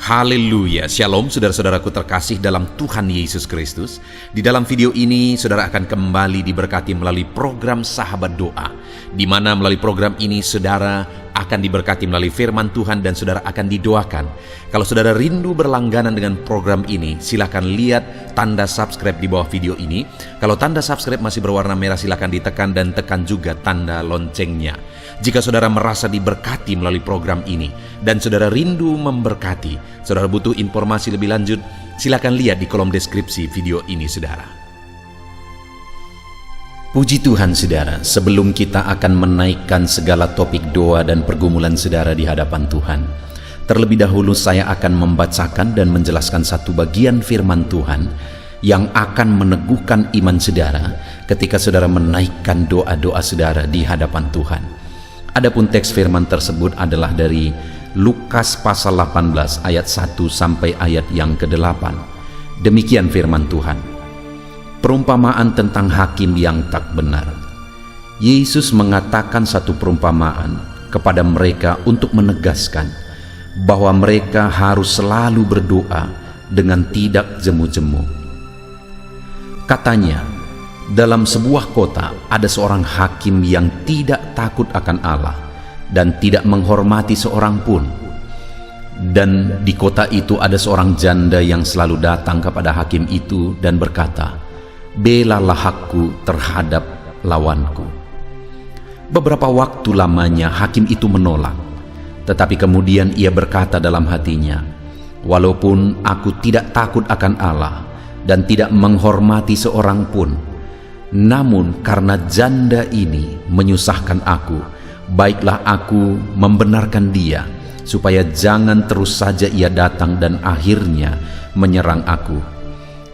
Haleluya, Shalom saudara-saudaraku terkasih dalam Tuhan Yesus Kristus. Di dalam video ini saudara akan kembali diberkati melalui program Sahabat Doa, di mana melalui program ini saudara akan diberkati melalui firman Tuhan dan saudara akan didoakan. Kalau saudara rindu berlangganan dengan program ini, silakan lihat tanda subscribe di bawah video ini. Kalau tanda subscribe masih berwarna merah, silakan ditekan dan tekan juga tanda loncengnya. Jika saudara merasa diberkati melalui program ini dan saudara rindu memberkati, saudara butuh informasi lebih lanjut, silakan lihat di kolom deskripsi video ini saudara. Puji Tuhan saudara, sebelum kita akan menaikkan segala topik doa dan pergumulan saudara di hadapan Tuhan, terlebih dahulu saya akan membacakan dan menjelaskan satu bagian firman Tuhan yang akan meneguhkan iman saudara ketika saudara menaikkan doa-doa saudara di hadapan Tuhan. Adapun teks firman tersebut adalah dari Lukas pasal 18 ayat 1 sampai ayat yang ke-8. Demikian firman Tuhan. Perumpamaan tentang hakim yang tak benar. Yesus mengatakan satu perumpamaan kepada mereka untuk menegaskan bahwa mereka harus selalu berdoa dengan tidak jemu-jemu. Katanya, dalam sebuah kota ada seorang hakim yang tidak takut akan Allah dan tidak menghormati seorang pun. Dan di kota itu ada seorang janda yang selalu datang kepada hakim itu dan berkata, "Belalah hakku terhadap lawanku." Beberapa waktu lamanya hakim itu menolak, tetapi kemudian ia berkata dalam hatinya, "Walaupun aku tidak takut akan Allah dan tidak menghormati seorang pun, namun karena janda ini menyusahkan aku, baiklah aku membenarkan dia, supaya jangan terus saja ia datang dan akhirnya menyerang aku."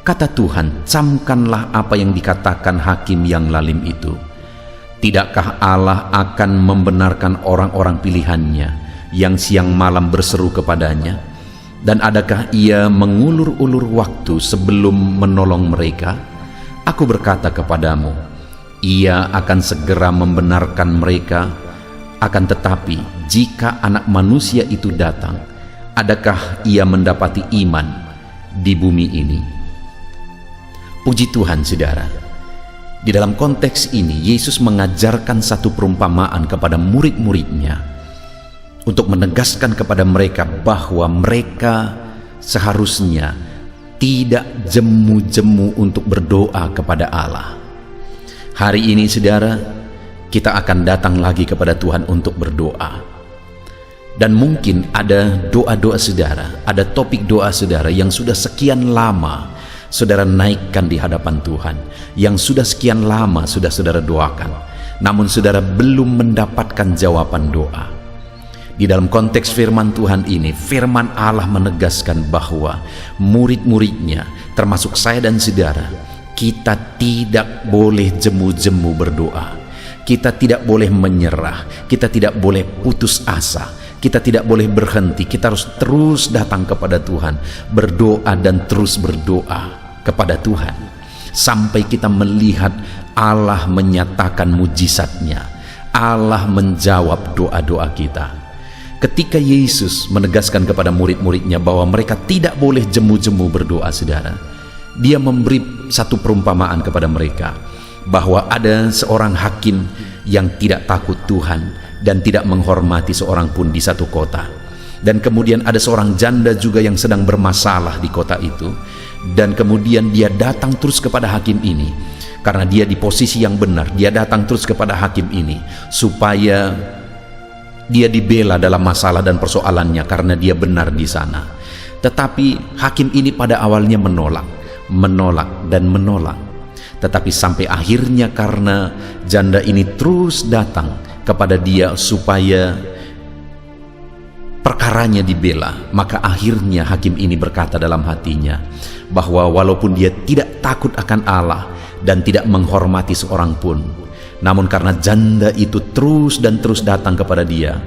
Kata Tuhan, camkanlah apa yang dikatakan hakim yang lalim itu. Tidakkah Allah akan membenarkan orang-orang pilihannya yang siang malam berseru kepadanya? Dan adakah ia mengulur-ulur waktu sebelum menolong mereka? Aku berkata kepadamu, ia akan segera membenarkan mereka. Akan tetapi, jika anak manusia itu datang, adakah ia mendapati iman di bumi ini? Puji Tuhan saudara. Di dalam konteks ini, Yesus mengajarkan satu perumpamaan kepada murid-muridnya untuk menegaskan kepada mereka bahwa mereka seharusnya tidak jemu-jemu untuk berdoa kepada Allah. Hari ini saudara, kita akan datang lagi kepada Tuhan untuk berdoa. Dan mungkin ada doa-doa saudara, ada topik doa saudara yang sudah sekian lama saudara naikkan di hadapan Tuhan, yang sudah sekian lama sudah saudara doakan, namun saudara belum mendapatkan jawaban doa. Di dalam konteks firman Tuhan ini, firman Allah menegaskan bahwa murid-muridnya, termasuk saya dan saudara, kita tidak boleh jemu-jemu berdoa. Kita tidak boleh menyerah, kita tidak boleh putus asa, kita tidak boleh berhenti. Kita harus terus datang kepada Tuhan, berdoa dan terus berdoa kepada Tuhan sampai kita melihat Allah menyatakan mujizatnya, Allah menjawab doa-doa kita. Ketika Yesus menegaskan kepada murid-muridnya bahwa mereka tidak boleh jemu-jemu berdoa saudara, dia memberi satu perumpamaan kepada mereka bahwa ada seorang hakim yang tidak takut Tuhan dan tidak menghormati seorang pun di satu kota. Dan kemudian ada seorang janda juga yang sedang bermasalah di kota itu, dan kemudian dia datang terus kepada hakim ini karena dia di posisi yang benar. Dia datang terus kepada hakim ini supaya dia dibela dalam masalah dan persoalannya karena dia benar di sana. Tetapi hakim ini pada awalnya menolak dan menolak. Tetapi sampai akhirnya karena janda ini terus datang kepada dia supaya perkaranya dibela, maka akhirnya hakim ini berkata dalam hatinya bahwa walaupun dia tidak takut akan Allah dan tidak menghormati seorang pun, namun karena janda itu terus dan terus datang kepada dia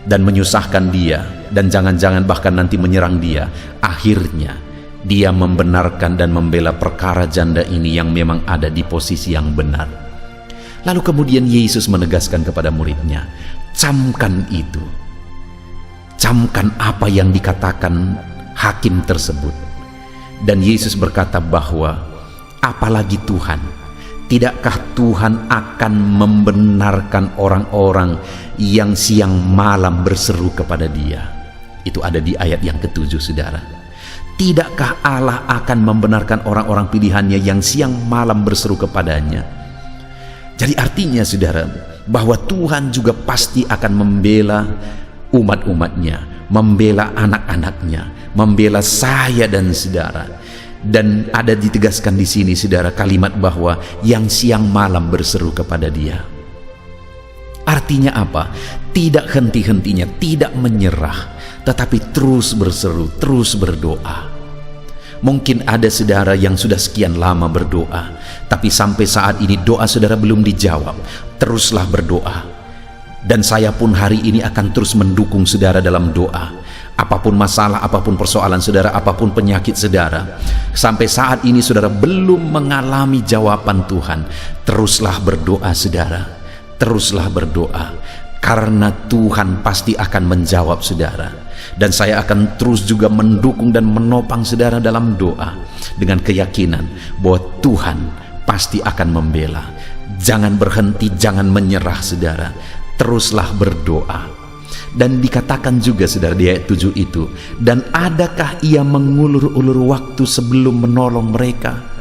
dan menyusahkan dia dan jangan-jangan bahkan nanti menyerang dia, akhirnya dia membenarkan dan membela perkara janda ini yang memang ada di posisi yang benar. Lalu kemudian Yesus menegaskan kepada muridnya, camkan itu. Camkan apa yang dikatakan hakim tersebut. Dan Yesus berkata bahwa apalagi Tuhan, tidakkah Tuhan akan membenarkan orang-orang yang siang malam berseru kepada Dia? Itu ada di ayat yang ke-7, saudara. Tidakkah Allah akan membenarkan orang-orang pilihannya yang siang malam berseru kepadanya? Jadi artinya, saudara, bahwa Tuhan juga pasti akan membela umat-umatnya, membela anak-anaknya, membela saya dan saudara. Dan ada ditegaskan di sini, saudara, kalimat bahwa yang siang malam berseru kepada Dia. Artinya apa? Tidak henti-hentinya, tidak menyerah, tetapi terus berseru, terus berdoa. Mungkin ada saudara yang sudah sekian lama berdoa, tapi sampai saat ini doa saudara belum dijawab. Teruslah berdoa. Dan saya pun hari ini akan terus mendukung saudara dalam doa. Apapun masalah, apapun persoalan saudara, apapun penyakit saudara, sampai saat ini saudara belum mengalami jawaban Tuhan, teruslah berdoa saudara. Teruslah berdoa, karena Tuhan pasti akan menjawab saudara. Dan saya akan terus juga mendukung dan menopang saudara dalam doa, dengan keyakinan bahwa Tuhan pasti akan membela. Jangan berhenti, jangan menyerah saudara. Teruslah berdoa. Dan dikatakan juga saudara di ayat 7 itu, dan adakah Ia mengulur-ulur waktu sebelum menolong mereka?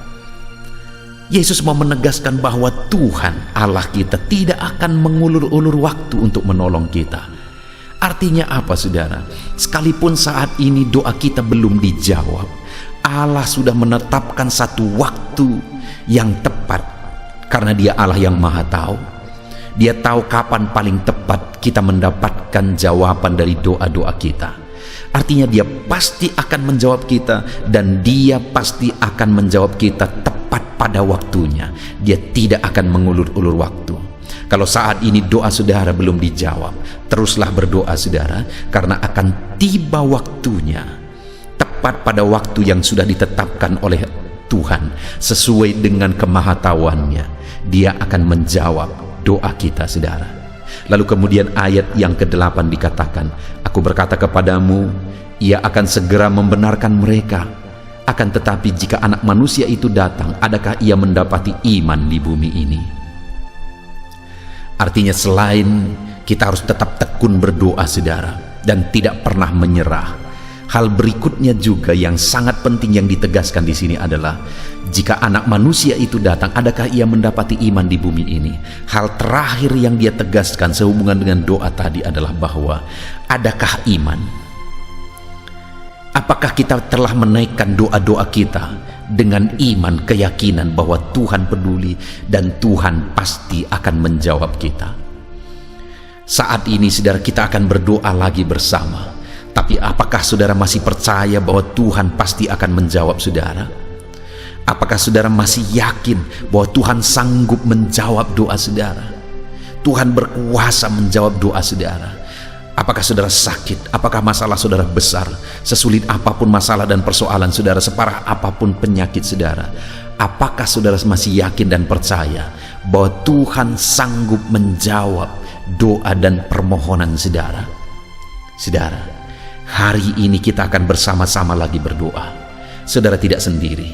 Yesus mau menegaskan bahwa Tuhan Allah kita tidak akan mengulur-ulur waktu untuk menolong kita. Artinya apa saudara? Sekalipun saat ini doa kita belum dijawab, Allah sudah menetapkan satu waktu yang tepat, karena Dia Allah yang Maha Tahu. Dia tahu kapan paling tepat kita mendapatkan jawaban dari doa-doa kita. Artinya Dia pasti akan menjawab kita, dan Dia pasti akan menjawab kita tepat pada waktunya. Dia tidak akan mengulur-ulur waktu. Kalau saat ini doa saudara belum dijawab, teruslah berdoa saudara, karena akan tiba waktunya, tepat pada waktu yang sudah ditetapkan oleh Tuhan sesuai dengan kemahatauannya. Dia akan menjawab doa kita saudara. Lalu kemudian ayat yang ke-8 dikatakan, Aku berkata kepadamu, Ia akan segera membenarkan mereka. Akan tetapi jika Anak Manusia itu datang, adakah Ia mendapati iman di bumi ini? Artinya selain kita harus tetap tekun berdoa saudara, dan tidak pernah menyerah, hal berikutnya juga yang sangat penting yang ditegaskan di sini adalah, jika Anak Manusia itu datang, adakah Ia mendapati iman di bumi ini? Hal terakhir yang Dia tegaskan sehubungan dengan doa tadi adalah bahwa adakah iman? Apakah kita telah menaikkan doa-doa kita dengan iman, keyakinan bahwa Tuhan peduli dan Tuhan pasti akan menjawab kita? Saat ini saudara, kita akan berdoa lagi bersama. Tapi apakah saudara masih percaya bahwa Tuhan pasti akan menjawab saudara? Apakah saudara masih yakin bahwa Tuhan sanggup menjawab doa saudara? Tuhan berkuasa menjawab doa saudara. Apakah saudara sakit? Apakah masalah saudara besar? Sesulit apapun masalah dan persoalan saudara, separah apapun penyakit saudara, apakah saudara masih yakin dan percaya bahwa Tuhan sanggup menjawab doa dan permohonan saudara? Saudara, hari ini kita akan bersama-sama lagi berdoa. Saudara tidak sendiri.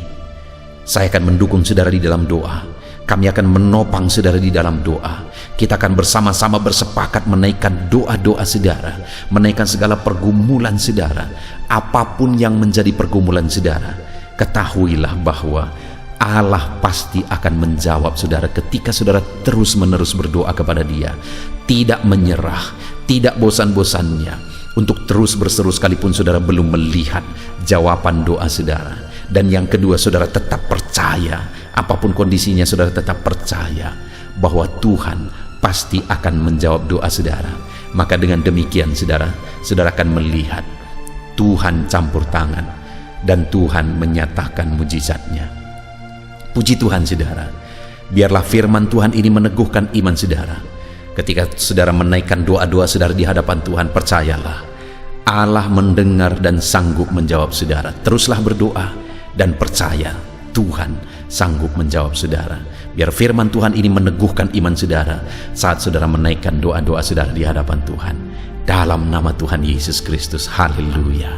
Saya akan mendukung saudara di dalam doa. Kami akan menopang saudara di dalam doa. Kita akan bersama-sama bersepakat menaikkan doa-doa saudara, menaikkan segala pergumulan saudara. Apapun yang menjadi pergumulan saudara, ketahuilah bahwa Allah pasti akan menjawab saudara ketika saudara terus-menerus berdoa kepada Dia. Tidak menyerah, tidak bosan-bosannya untuk terus berseru sekalipun saudara belum melihat jawaban doa saudara. Dan yang kedua, saudara tetap percaya, apapun kondisinya saudara tetap percaya bahwa Tuhan pasti akan menjawab doa saudara. Maka dengan demikian saudara akan melihat Tuhan campur tangan dan Tuhan menyatakan mujizatnya. Puji Tuhan saudara. Biarlah firman Tuhan ini meneguhkan iman saudara. Ketika saudara menaikkan doa-doa saudara di hadapan Tuhan, percayalah Allah mendengar dan sanggup menjawab saudara. Teruslah berdoa dan percaya Tuhan sanggup menjawab saudara. Biar firman Tuhan ini meneguhkan iman saudara saat saudara menaikkan doa-doa saudara di hadapan Tuhan. Dalam nama Tuhan Yesus Kristus, haleluya.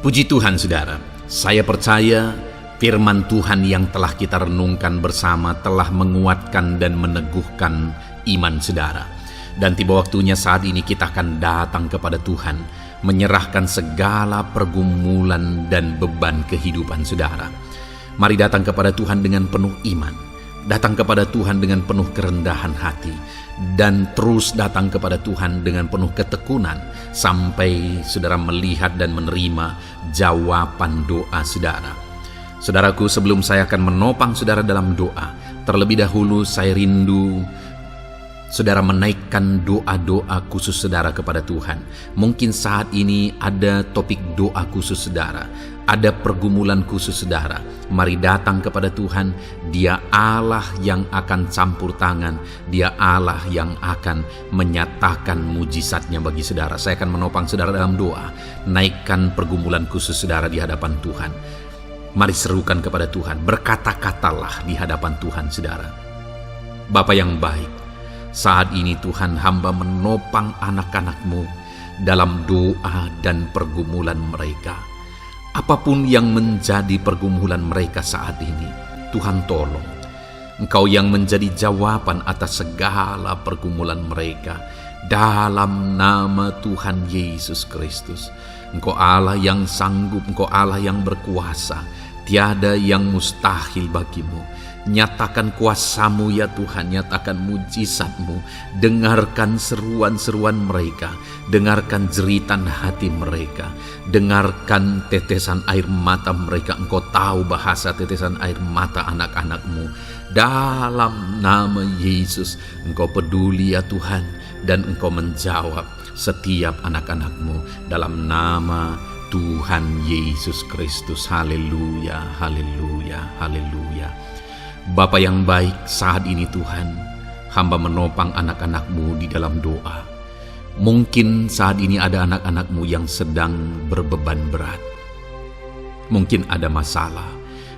Puji Tuhan saudara, saya percaya firman Tuhan yang telah kita renungkan bersama telah menguatkan dan meneguhkan iman saudara. Dan tiba waktunya saat ini kita akan datang kepada Tuhan, menyerahkan segala pergumulan dan beban kehidupan saudara. Mari datang kepada Tuhan dengan penuh iman, datang kepada Tuhan dengan penuh kerendahan hati, dan terus datang kepada Tuhan dengan penuh ketekunan sampai saudara melihat dan menerima jawaban doa saudara. Saudaraku, sebelum saya akan menopang saudara dalam doa, terlebih dahulu saya rindu saudara menaikkan doa-doa khusus saudara kepada Tuhan. Mungkin saat ini ada topik doa khusus saudara, ada pergumulan khusus saudara. Mari datang kepada Tuhan. Dia Allah yang akan campur tangan, Dia Allah yang akan menyatakan mujizatnya bagi saudara. Saya akan menopang saudara dalam doa. Naikkan pergumulan khusus saudara di hadapan Tuhan. Mari serukan kepada Tuhan, berkata-katalah di hadapan Tuhan saudara. Bapa yang baik, saat ini Tuhan, hamba menopang anak-anak-Mu dalam doa dan pergumulan mereka. Apapun yang menjadi pergumulan mereka saat ini, Tuhan tolong. Engkau yang menjadi jawaban atas segala pergumulan mereka. Dalam nama Tuhan Yesus Kristus. Engkau Allah yang sanggup, Engkau Allah yang berkuasa. Tiada yang mustahil bagimu. Nyatakan kuasa-Mu ya Tuhan, nyatakan mujizat-Mu. Dengarkan seruan-seruan mereka, dengarkan jeritan hati mereka, dengarkan tetesan air mata mereka. Engkau tahu bahasa tetesan air mata anak-anak-Mu. Dalam nama Yesus, Engkau peduli ya Tuhan, dan Engkau menjawab setiap anak-anak-Mu dalam nama Tuhan Yesus Kristus. Haleluya, haleluya, haleluya. Bapa yang baik, saat ini Tuhan, hamba menopang anak-anak-Mu di dalam doa. Mungkin saat ini ada anak-anak-Mu yang sedang berbeban berat. Mungkin ada masalah,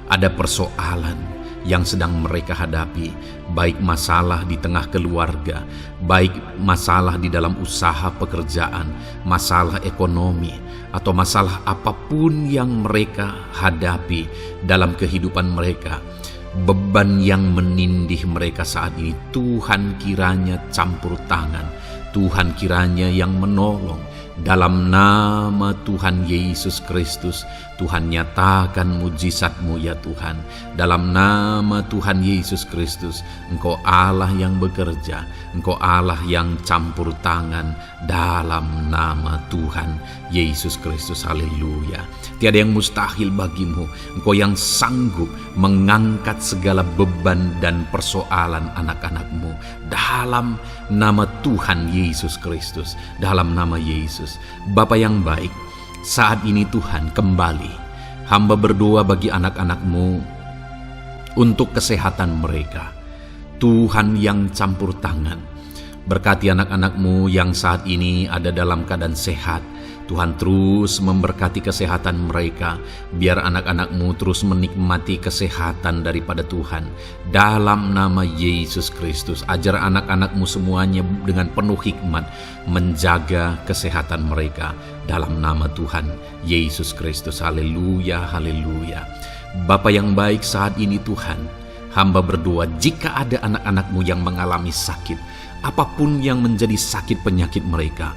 ada persoalan yang sedang mereka hadapi, baik masalah di tengah keluarga, baik masalah di dalam usaha pekerjaan, masalah ekonomi, atau masalah apapun yang mereka hadapi dalam kehidupan mereka. Beban yang menindih mereka saat ini, Tuhan kiranya campur tangan, Tuhan kiranya yang menolong. Dalam nama Tuhan Yesus Kristus, Tuhan nyatakan mujizat-Mu ya Tuhan. Dalam nama Tuhan Yesus Kristus, Engkau Allah yang bekerja, Engkau Allah yang campur tangan. Dalam nama Tuhan Yesus Kristus, haleluya. Tiada yang mustahil bagimu. Engkau yang sanggup mengangkat segala beban dan persoalan anak-anak-Mu. Dalam nama Tuhan Yesus Kristus, dalam nama Yesus. Bapa yang baik, saat ini Tuhan kembali hamba berdoa bagi anak-anak-Mu untuk kesehatan mereka. Tuhan yang campur tangan, berkati anak-anak-Mu yang saat ini ada dalam keadaan sehat. Tuhan terus memberkati kesehatan mereka, biar anak-anak-Mu terus menikmati kesehatan daripada Tuhan. Dalam nama Yesus Kristus, ajar anak-anak-Mu semuanya dengan penuh hikmat menjaga kesehatan mereka. Dalam nama Tuhan Yesus Kristus, haleluya, haleluya. Bapa yang baik, saat ini Tuhan, hamba berdoa jika ada anak-anak-Mu yang mengalami sakit, apapun yang menjadi sakit penyakit mereka,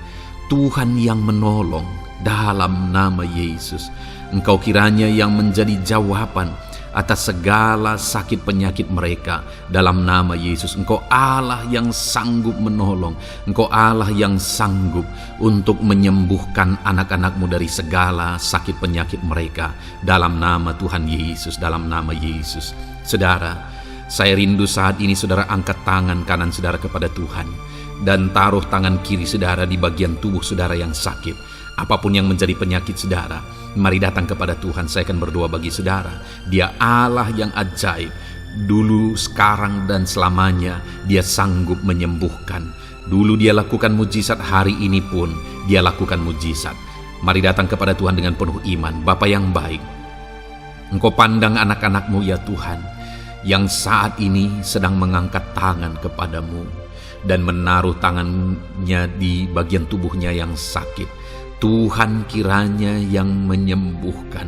Tuhan yang menolong dalam nama Yesus. Engkau kiranya yang menjadi jawaban atas segala sakit penyakit mereka dalam nama Yesus. Engkau Allah yang sanggup menolong, Engkau Allah yang sanggup untuk menyembuhkan anak-anak-Mu dari segala sakit penyakit mereka dalam nama Tuhan Yesus, dalam nama Yesus. Saudara, saya rindu saat ini saudara angkat tangan kanan saudara kepada Tuhan dan taruh tangan kiri saudara di bagian tubuh saudara yang sakit. Apapun yang menjadi penyakit saudara, mari datang kepada Tuhan. Saya akan berdoa bagi saudara. Dia Allah yang ajaib. Dulu, sekarang, dan selamanya Dia sanggup menyembuhkan. Dulu Dia lakukan mujizat, hari ini pun Dia lakukan mujizat. Mari datang kepada Tuhan dengan penuh iman. Bapa yang baik, Engkau pandang anak-anak-Mu ya Tuhan, yang saat ini sedang mengangkat tangan kepadamu dan menaruh tangannya di bagian tubuhnya yang sakit. Tuhan kiranya yang menyembuhkan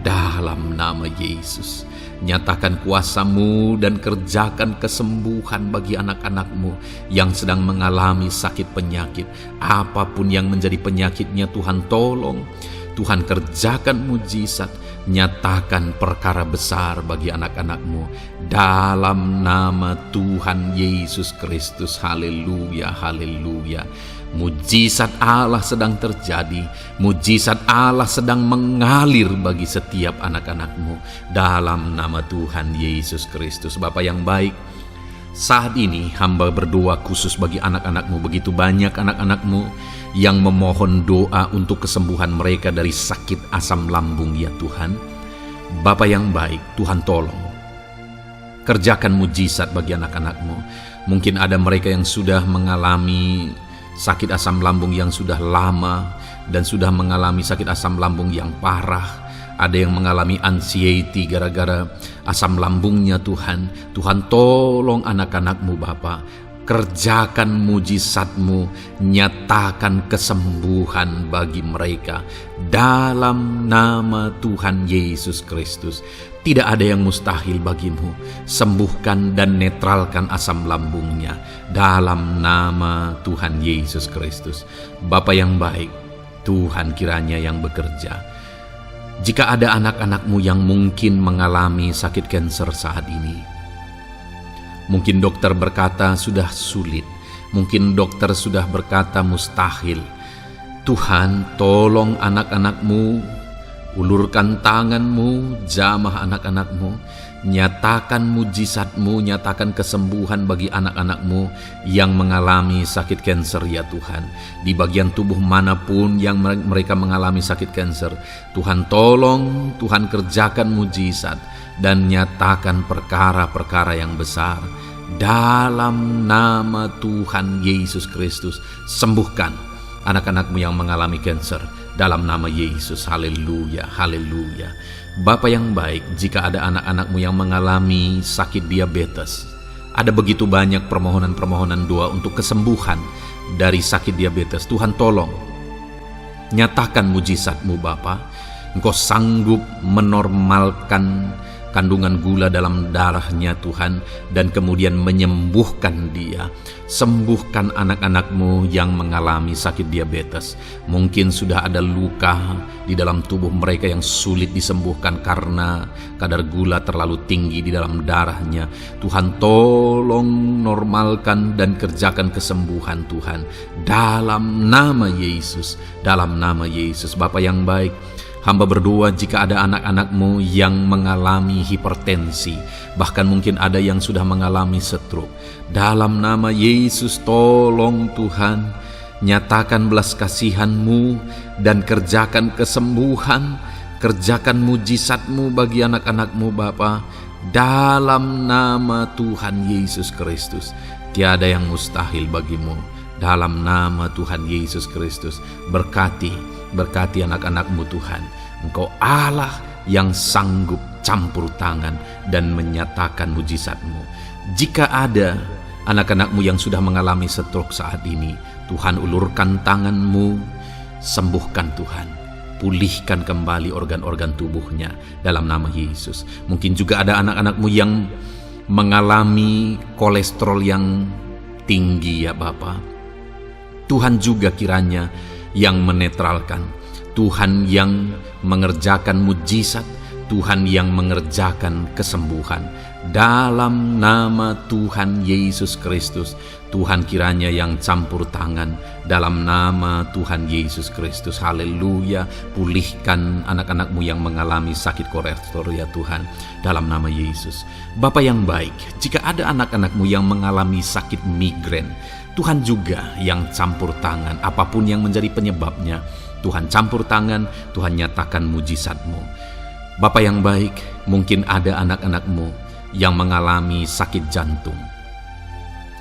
dalam nama Yesus. Nyatakan kuasa-Mu dan kerjakan kesembuhan bagi anak-anak-Mu yang sedang mengalami sakit penyakit. Apapun yang menjadi penyakitnya, Tuhan tolong. Tuhan kerjakan mujizat, nyatakan perkara besar bagi anak-anak-Mu dalam nama Tuhan Yesus Kristus. Haleluya, haleluya. Mujizat Allah sedang terjadi, mujizat Allah sedang mengalir bagi setiap anak-anak-Mu dalam nama Tuhan Yesus Kristus. Bapa yang baik, saat ini hamba berdoa khusus bagi anak-anak-Mu. Begitu banyak anak-anak-Mu yang memohon doa untuk kesembuhan mereka dari sakit asam lambung, ya Tuhan. Bapa yang baik, Tuhan tolong kerjakan mujizat bagi anak-anak-Mu. Mungkin ada mereka yang sudah mengalami sakit asam lambung yang sudah lama dan sudah mengalami sakit asam lambung yang parah. Ada yang mengalami anxiety gara-gara asam lambungnya, Tuhan. Tuhan tolong anak-anak-Mu Bapa. Kerjakan mujizat-Mu, nyatakan kesembuhan bagi mereka dalam nama Tuhan Yesus Kristus. Tidak ada yang mustahil bagi-Mu. Sembuhkan dan netralkan asam lambungnya dalam nama Tuhan Yesus Kristus. Bapa yang baik, Tuhan kiranya yang bekerja. Jika ada anak-anak-Mu yang mungkin mengalami sakit kanker saat ini, mungkin dokter berkata sudah sulit, mungkin dokter sudah berkata mustahil. Tuhan, tolong anak-anak-Mu, ulurkan tangan-Mu, jamah anak-anak-Mu, nyatakan mujizat-Mu, nyatakan kesembuhan bagi anak-anak-Mu yang mengalami sakit kanker, ya Tuhan. Di bagian tubuh manapun yang mereka mengalami sakit kanker, Tuhan tolong, Tuhan kerjakan mujizat dan nyatakan perkara-perkara yang besar dalam nama Tuhan Yesus Kristus. Sembuhkan anak-anak-Mu yang mengalami kanker dalam nama Yesus. Haleluya, haleluya. Bapa yang baik, jika ada anak-anak-Mu yang mengalami sakit diabetes, ada begitu banyak permohonan-permohonan doa untuk kesembuhan dari sakit diabetes. Tuhan tolong, nyatakan mujizat-Mu Bapa. Engkau sanggup menormalkan kandungan gula dalam darahnya Tuhan, dan kemudian menyembuhkan dia. Sembuhkan anak-anak-Mu yang mengalami sakit diabetes. Mungkin sudah ada luka di dalam tubuh mereka yang sulit disembuhkan karena kadar gula terlalu tinggi di dalam darahnya. Tuhan tolong normalkan dan kerjakan kesembuhan Tuhan dalam nama Yesus, dalam nama Yesus. Bapa yang baik, hamba berdoa jika ada anak-anak-Mu yang mengalami hipertensi, bahkan mungkin ada yang sudah mengalami stroke. Dalam nama Yesus, tolong Tuhan, nyatakan belas kasihan-Mu dan kerjakan kesembuhan, kerjakan mujizat-Mu bagi anak-anak-Mu Bapa. Dalam nama Tuhan Yesus Kristus, tiada yang mustahil bagi-Mu. Dalam nama Tuhan Yesus Kristus, berkati anak-anak-Mu Tuhan. Engkau Allah yang sanggup campur tangan dan menyatakan mujizat-Mu. Jika ada anak-anak-Mu yang sudah mengalami stroke saat ini, Tuhan ulurkan tangan-Mu, sembuhkan Tuhan. Pulihkan kembali organ-organ tubuhnya dalam nama Yesus. Mungkin juga ada anak-anak-Mu yang mengalami kolesterol yang tinggi, ya Bapa. Tuhan juga kiranya yang menetralkan, Tuhan yang mengerjakan mujizat, Tuhan yang mengerjakan kesembuhan dalam nama Tuhan Yesus Kristus. Tuhan kiranya yang campur tangan dalam nama Tuhan Yesus Kristus. Haleluya. Pulihkan anak-anak-Mu yang mengalami sakit kolesterol, ya Tuhan, dalam nama Yesus. Bapa yang baik, jika ada anak-anak-Mu yang mengalami sakit migrain, Tuhan juga yang campur tangan. Apapun yang menjadi penyebabnya, Tuhan campur tangan, Tuhan nyatakan mujizat-Mu. Bapa yang baik, mungkin ada anak-anak-Mu yang mengalami sakit jantung.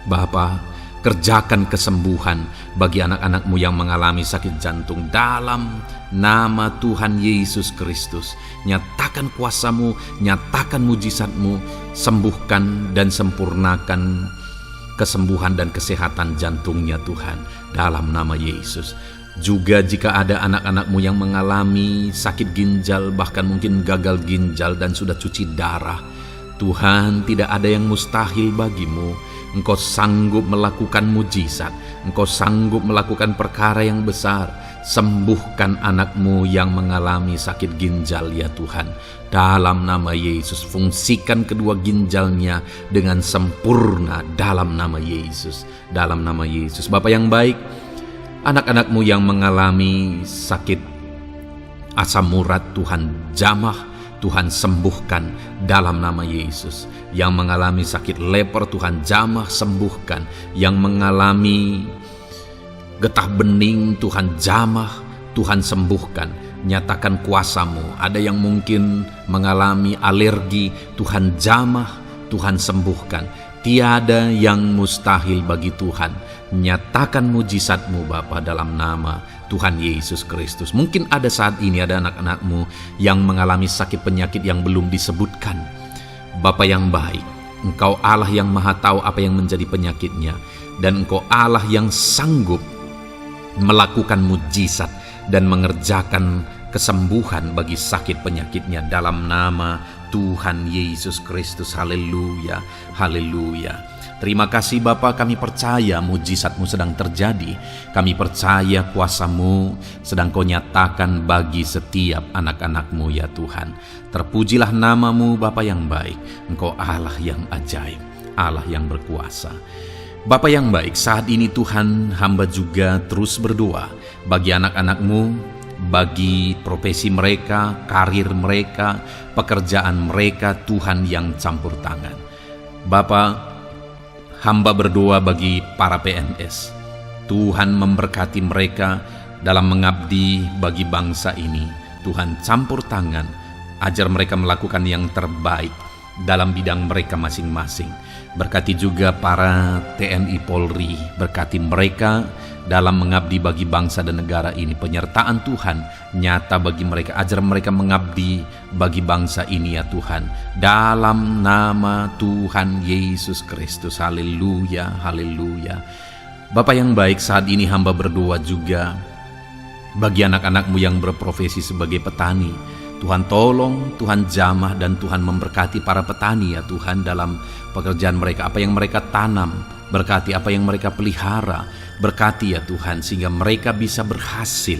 Bapa, kerjakan kesembuhan bagi anak-anak-Mu yang mengalami sakit jantung dalam nama Tuhan Yesus Kristus. Nyatakan kuasa-Mu, nyatakan mujizat-Mu, sembuhkan dan sempurnakan kesembuhan dan kesehatan jantungnya Tuhan dalam nama Yesus. Juga jika ada anak-anakmu yang mengalami sakit ginjal, bahkan mungkin gagal ginjal dan sudah cuci darah, Tuhan, tidak ada yang mustahil bagimu. Engkau sanggup melakukan mujizat, Engkau sanggup melakukan perkara yang besar. Sembuhkan anakmu yang mengalami sakit ginjal ya Tuhan. Dalam nama Yesus, fungsikan kedua ginjalnya dengan sempurna dalam nama Yesus. Dalam nama Yesus. Bapa yang baik, anak-anakmu yang mengalami sakit asam urat, Tuhan jamah, Tuhan sembuhkan dalam nama Yesus. Yang mengalami sakit leper, Tuhan jamah sembuhkan. Yang mengalami getah bening, Tuhan jamah, Tuhan sembuhkan. Nyatakan kuasa-Mu. Ada yang mungkin mengalami alergi, Tuhan jamah, Tuhan sembuhkan. Tiada yang mustahil bagi Tuhan. Nyatakan mujizat-Mu Bapa dalam nama Tuhan Yesus Kristus. Mungkin ada saat ini ada anak-anak-Mu yang mengalami sakit penyakit yang belum disebutkan. Bapa yang baik, Engkau Allah yang maha tahu apa yang menjadi penyakitnya. Dan Engkau Allah yang sanggup melakukan mujizat dan mengerjakan kesembuhan bagi sakit penyakitnya dalam nama Tuhan Yesus Kristus. Haleluya, haleluya. Terima kasih Bapa, kami percaya mujizat-Mu sedang terjadi. Kami percaya kuasa-Mu sedang Kau nyatakan bagi setiap anak-anak-Mu ya Tuhan. Terpujilah nama-Mu Bapa yang baik. Engkau Allah yang ajaib, Allah yang berkuasa. Bapa yang baik, saat ini Tuhan, hamba juga terus berdoa bagi anak-anak-Mu, bagi profesi mereka, karir mereka, pekerjaan mereka, Tuhan yang campur tangan. Bapa, hamba berdoa bagi para PNS. Tuhan memberkati mereka dalam mengabdi bagi bangsa ini. Tuhan campur tangan, ajar mereka melakukan yang terbaik dalam bidang mereka masing-masing. Berkati juga para TNI Polri, berkati mereka dalam mengabdi bagi bangsa dan negara ini. Penyertaan Tuhan nyata bagi mereka, ajar mereka mengabdi bagi bangsa ini ya Tuhan. Dalam nama Tuhan Yesus Kristus. Haleluya, haleluya. Bapa yang baik, saat ini hamba berdoa juga bagi anak-anak-Mu yang berprofesi sebagai petani. Tuhan tolong, Tuhan jamah, dan Tuhan memberkati para petani ya Tuhan dalam pekerjaan mereka. Apa yang mereka tanam, berkati apa yang mereka pelihara, berkati ya Tuhan, sehingga mereka bisa berhasil.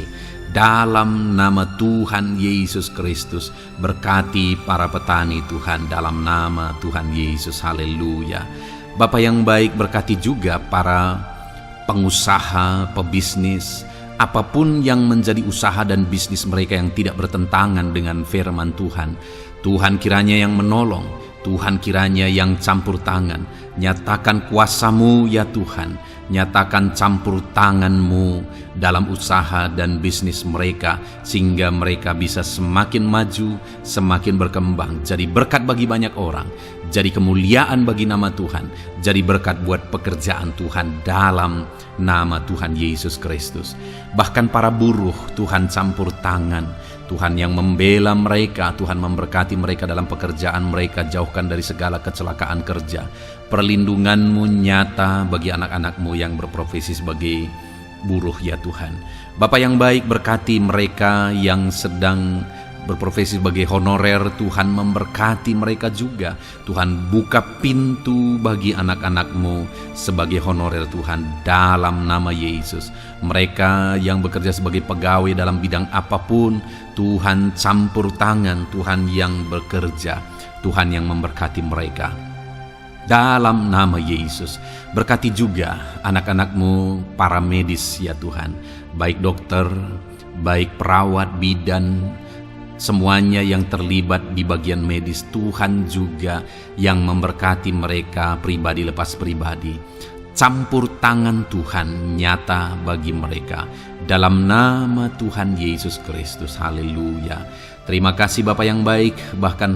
Dalam nama Tuhan Yesus Kristus, berkati para petani Tuhan dalam nama Tuhan Yesus. Haleluya. Bapa yang baik, berkati juga para pengusaha, pebisnis, apapun yang menjadi usaha dan bisnis mereka yang tidak bertentangan dengan firman Tuhan. Tuhan kiranya yang menolong, Tuhan kiranya yang campur tangan. Nyatakan kuasa-Mu ya Tuhan, nyatakan campur tangan-Mu dalam usaha dan bisnis mereka, sehingga mereka bisa semakin maju, semakin berkembang, jadi berkat bagi banyak orang, jadi kemuliaan bagi nama Tuhan, jadi berkat buat pekerjaan Tuhan dalam nama Tuhan Yesus Kristus. Bahkan para buruh, Tuhan campur tangan, Tuhan yang membela mereka, Tuhan memberkati mereka dalam pekerjaan mereka, jauhkan dari segala kecelakaan kerja. Perlindungan-Mu nyata bagi anak-anak-Mu yang berprofesi sebagai buruh ya Tuhan. Bapa yang baik, berkati mereka yang sedang berprofesi sebagai honorer, Tuhan memberkati mereka juga. Tuhan buka pintu bagi anak-anak-Mu sebagai honorer Tuhan dalam nama Yesus. Mereka yang bekerja sebagai pegawai dalam bidang apapun, Tuhan campur tangan, Tuhan yang bekerja, Tuhan yang memberkati mereka dalam nama Yesus. Berkati juga anak-anak-Mu para medis ya Tuhan, baik dokter, baik perawat, bidan, semuanya yang terlibat di bagian medis. Tuhan juga yang memberkati mereka pribadi lepas pribadi. Campur tangan Tuhan nyata bagi mereka dalam nama Tuhan Yesus Kristus. Haleluya. Terima kasih Bapa yang baik. Bahkan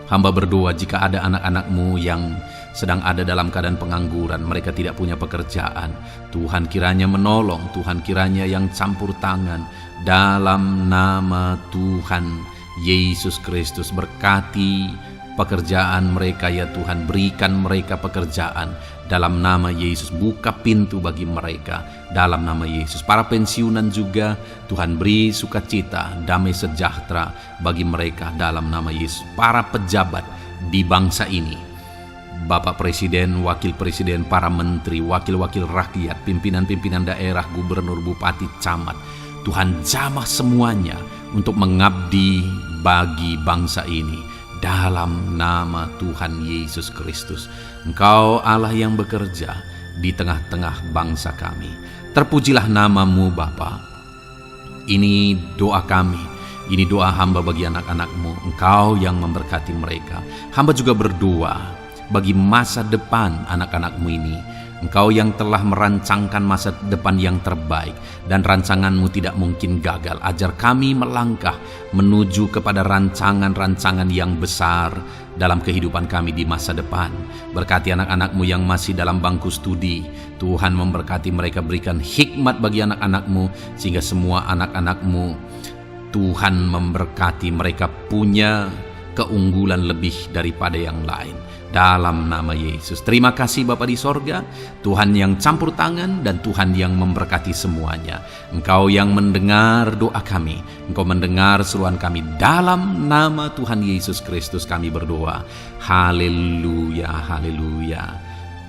hamba berdoa jika ada anak-anak-Mu yang sedang ada dalam keadaan pengangguran, mereka tidak punya pekerjaan, Tuhan kiranya menolong, Tuhan kiranya yang campur tangan dalam nama Tuhan Yesus Kristus. Berkati pekerjaan mereka ya Tuhan. Berikan mereka pekerjaan dalam nama Yesus. Buka pintu bagi mereka dalam nama Yesus. Para pensiunan juga Tuhan beri sukacita, damai sejahtera bagi mereka dalam nama Yesus. Para pejabat di bangsa ini, Bapak Presiden, Wakil Presiden, para menteri, wakil-wakil rakyat, pimpinan-pimpinan daerah, gubernur, bupati, camat, Tuhan jamah semuanya untuk mengabdi bagi bangsa ini dalam nama Tuhan Yesus Kristus. Engkau Allah yang bekerja di tengah-tengah bangsa kami. Terpujilah nama-Mu Bapa. Ini doa kami, ini doa hamba bagi anak-anak-Mu. Engkau yang memberkati mereka. Hamba juga berdoa bagi masa depan anak-anak-Mu ini. Engkau yang telah merancangkan masa depan yang terbaik, dan rancangan-Mu tidak mungkin gagal. Ajar kami melangkah menuju kepada rancangan-rancangan yang besar dalam kehidupan kami di masa depan. Berkati anak-anak-Mu yang masih dalam bangku studi. Tuhan memberkati mereka, berikan hikmat bagi anak-anak-Mu, sehingga semua anak-anak-Mu, Tuhan memberkati mereka punya keunggulan lebih daripada yang lain. Dalam nama Yesus. Terima kasih Bapa di sorga, Tuhan yang campur tangan dan Tuhan yang memberkati semuanya. Engkau yang mendengar doa kami, Engkau mendengar seruan kami. Dalam nama Tuhan Yesus Kristus kami berdoa. Haleluya, haleluya.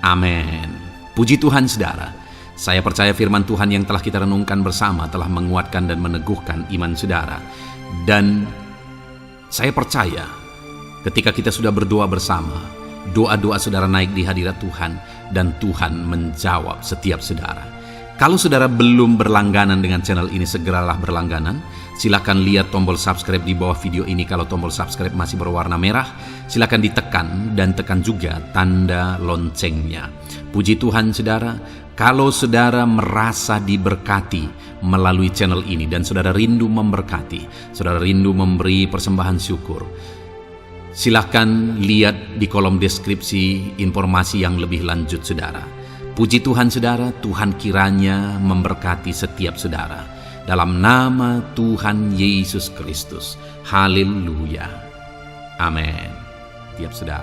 Amin. Puji Tuhan saudara. Saya percaya firman Tuhan yang telah kita renungkan bersama telah menguatkan dan meneguhkan iman saudara. Dan saya percaya ketika kita sudah berdoa bersama, doa-doa saudara naik di hadirat Tuhan, dan Tuhan menjawab setiap saudara. Kalau saudara belum berlangganan dengan channel ini, segeralah berlangganan. Silakan lihat tombol subscribe di bawah video ini. Kalau tombol subscribe masih berwarna merah, silakan ditekan dan tekan juga tanda loncengnya. Puji Tuhan saudara, kalau saudara merasa diberkati melalui channel ini dan saudara rindu memberkati, saudara rindu memberi persembahan syukur, silakan lihat di kolom deskripsi informasi yang lebih lanjut saudara. Puji Tuhan saudara, Tuhan kiranya memberkati setiap saudara. Dalam nama Tuhan Yesus Kristus. Haleluya. Amin. Tiap saudara.